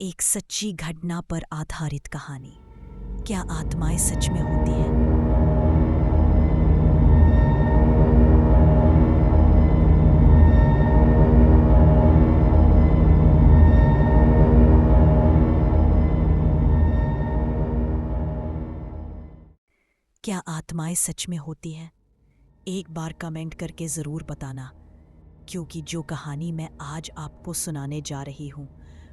एक सच्ची घटना पर आधारित कहानी। क्या आत्माएं सच में होती हैं? क्या आत्माएं सच में होती हैं? एक बार कमेंट करके ज़रूर बताना, क्योंकि जो कहानी मैं आज आपको सुनाने जा रही हूँ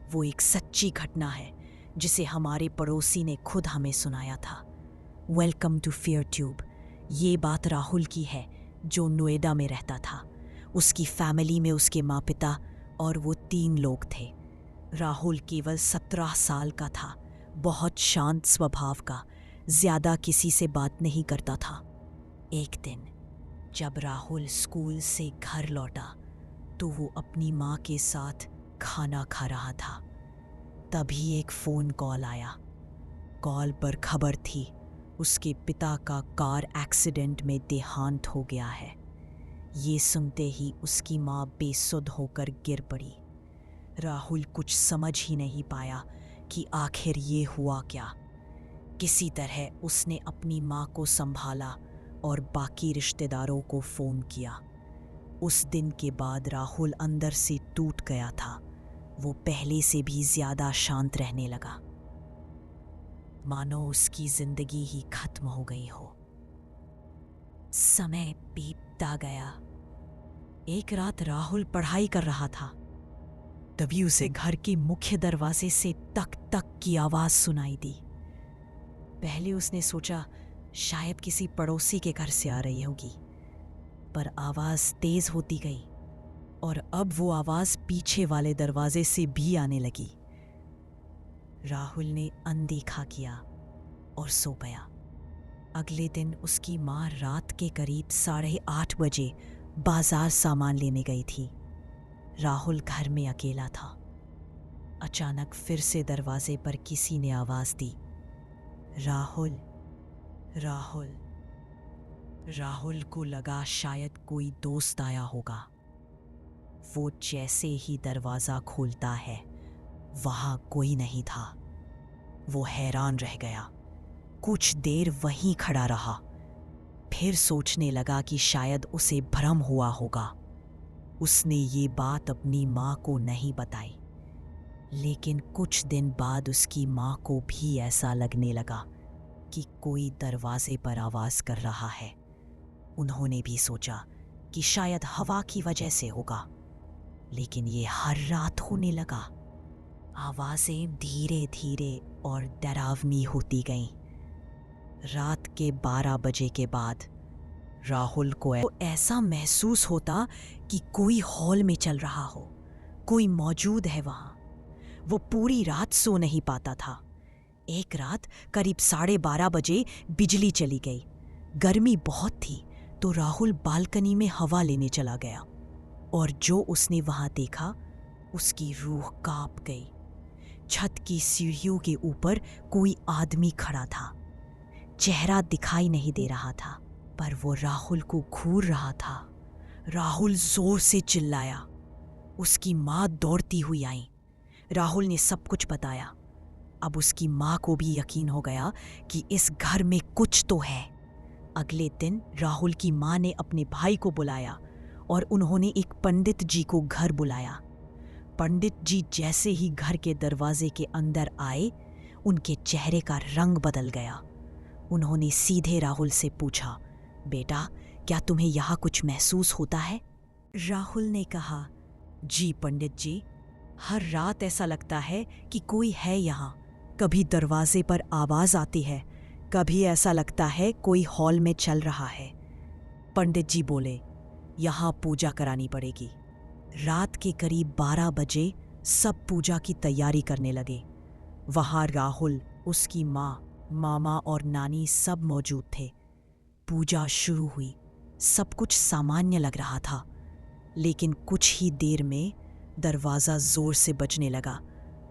वो एक सच्ची घटना है जिसे हमारे पड़ोसी ने खुद हमें सुनाया था। Welcome to fear tube. ये बात राहुल की है जो नोएडा में रहता था। उसकी फैमिली में उसके माँ पिता और वो 3 लोग थे। राहुल केवल 17 साल का था, बहुत शांत स्वभाव का, ज़्यादा किसी से बात नहीं करता था। एक दिन जब राहुल स्कूल से घर लौटा तो वो अपनी माँ के साथ खाना खा रहा था। तभी एक फ़ोन कॉल आया। कॉल पर खबर थी उसके पिता का कार एक्सीडेंट में देहांत हो गया है। ये सुनते ही उसकी माँ बेसुध होकर गिर पड़ी। राहुल कुछ समझ ही नहीं पाया कि आखिर ये हुआ क्या। किसी तरह उसने अपनी माँ को संभाला और बाकी रिश्तेदारों को फ़ोन किया। उस दिन के बाद राहुल अंदर से टूट गया था। वो पहले से भी ज़्यादा शांत रहने लगा, मानो उसकी जिंदगी ही खत्म हो गई हो। समय बीतता गया। एक रात राहुल पढ़ाई कर रहा था, तभी उसे घर के मुख्य दरवाजे से तक तक की आवाज़ सुनाई दी। पहले उसने सोचा शायद किसी पड़ोसी के घर से आ रही होगी, पर आवाज़ तेज़ होती गई और अब वो आवाज़ पीछे वाले दरवाजे से भी आने लगी। राहुल ने अनदेखा किया और सो गया। अगले दिन उसकी माँ रात के करीब 8:30 बजे बाजार सामान लेने गई थी। राहुल घर में अकेला था। अचानक फिर से दरवाजे पर किसी ने आवाज़ दी, राहुल, राहुल। राहुल को लगा शायद कोई दोस्त आया होगा। वो जैसे ही दरवाज़ा खोलता है वहाँ कोई नहीं था। वो हैरान रह गया। कुछ देर वहीं खड़ा रहा, फिर सोचने लगा कि शायद उसे भ्रम हुआ होगा। उसने ये बात अपनी माँ को नहीं बताई, लेकिन कुछ दिन बाद उसकी माँ को भी ऐसा लगने लगा कि कोई दरवाजे पर आवाज़ कर रहा है। उन्होंने भी सोचा कि शायद हवा की वजह से होगा, लेकिन ये हर रात होने लगा। आवाज़ें धीरे धीरे और डरावनी होती गईं। रात के 12 बजे के बाद राहुल को ऐसा महसूस होता कि कोई हॉल में चल रहा हो, कोई मौजूद है वहाँ। वो पूरी रात सो नहीं पाता था। एक रात करीब 12:30 बजे बिजली चली गई। गर्मी बहुत थी तो राहुल बालकनी में हवा लेने चला गया और जो उसने वहाँ देखा उसकी रूह कांप गई। छत की सीढ़ियों के ऊपर कोई आदमी खड़ा था। चेहरा दिखाई नहीं दे रहा था, पर वो राहुल को घूर रहा था। राहुल जोर से चिल्लाया। उसकी माँ दौड़ती हुई आई। राहुल ने सब कुछ बताया। अब उसकी माँ को भी यकीन हो गया कि इस घर में कुछ तो है। अगले दिन राहुल की माँ ने अपने भाई को बुलाया और उन्होंने एक पंडित जी को घर बुलाया। पंडित जी जैसे ही घर के दरवाजे के अंदर आए, उनके चेहरे का रंग बदल गया। उन्होंने सीधे राहुल से पूछा, बेटा, क्या तुम्हें यहाँ कुछ महसूस होता है? राहुल ने कहा, जी पंडित जी, हर रात ऐसा लगता है कि कोई है यहाँ। कभी दरवाजे पर आवाज़ आती है, कभी ऐसा लगता है कोई हॉल में चल रहा है। पंडित जी बोले, यहाँ पूजा करानी पड़ेगी। रात के करीब 12 बजे सब पूजा की तैयारी करने लगे। वहाँ राहुल, उसकी माँ, मामा और नानी सब मौजूद थे। पूजा शुरू हुई। सब कुछ सामान्य लग रहा था, लेकिन कुछ ही देर में दरवाज़ा ज़ोर से बजने लगा।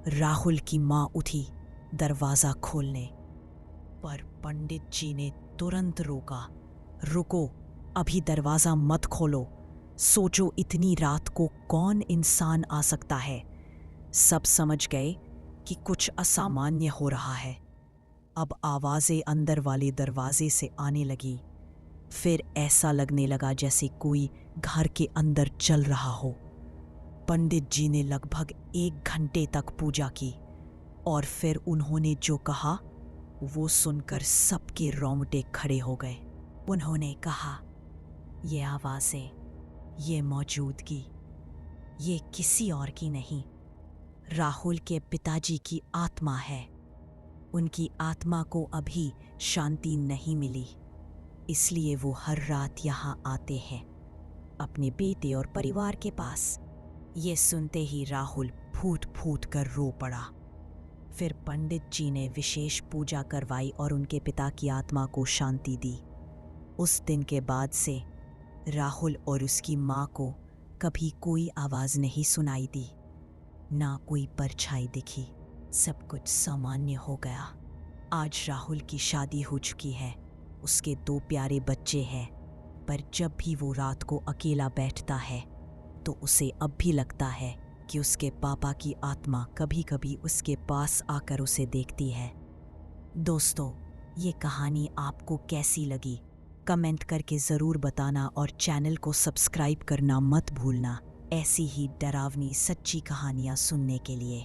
राहुल की माँ उठी दरवाज़ा खोलने, पर पंडित जी ने तुरंत रोका, रुको, अभी दरवाज़ा मत खोलो। सोचो इतनी रात को कौन इंसान आ सकता है। सब समझ गए कि कुछ असामान्य हो रहा है। अब आवाज़ें अंदर वाले दरवाजे से आने लगी। फिर ऐसा लगने लगा जैसे कोई घर के अंदर चल रहा हो। पंडित जी ने लगभग 1 घंटे तक पूजा की और फिर उन्होंने जो कहा वो सुनकर सबके रोंगटे खड़े हो गए। उन्होंने कहा, ये आवाज़ें, ये मौजूदगी, ये किसी और की नहीं, राहुल के पिताजी की आत्मा है। उनकी आत्मा को अभी शांति नहीं मिली, इसलिए वो हर रात यहाँ आते हैं अपने बेटे और परिवार के पास। ये सुनते ही राहुल फूट फूट कर रो पड़ा। फिर पंडित जी ने विशेष पूजा करवाई और उनके पिता की आत्मा को शांति दी। उस दिन के बाद से राहुल और उसकी माँ को कभी कोई आवाज़ नहीं सुनाई दी, ना कोई परछाई दिखी। सब कुछ सामान्य हो गया। आज राहुल की शादी हो चुकी है, उसके 2 प्यारे बच्चे हैं, पर जब भी वो रात को अकेला बैठता है तो उसे अब भी लगता है कि उसके पापा की आत्मा कभी कभी उसके पास आकर उसे देखती है। दोस्तों, ये कहानी आपको कैसी लगी? कमेंट करके ज़रूर बताना और चैनल को सब्सक्राइब करना मत भूलना ऐसी ही डरावनी सच्ची कहानियाँ सुनने के लिए।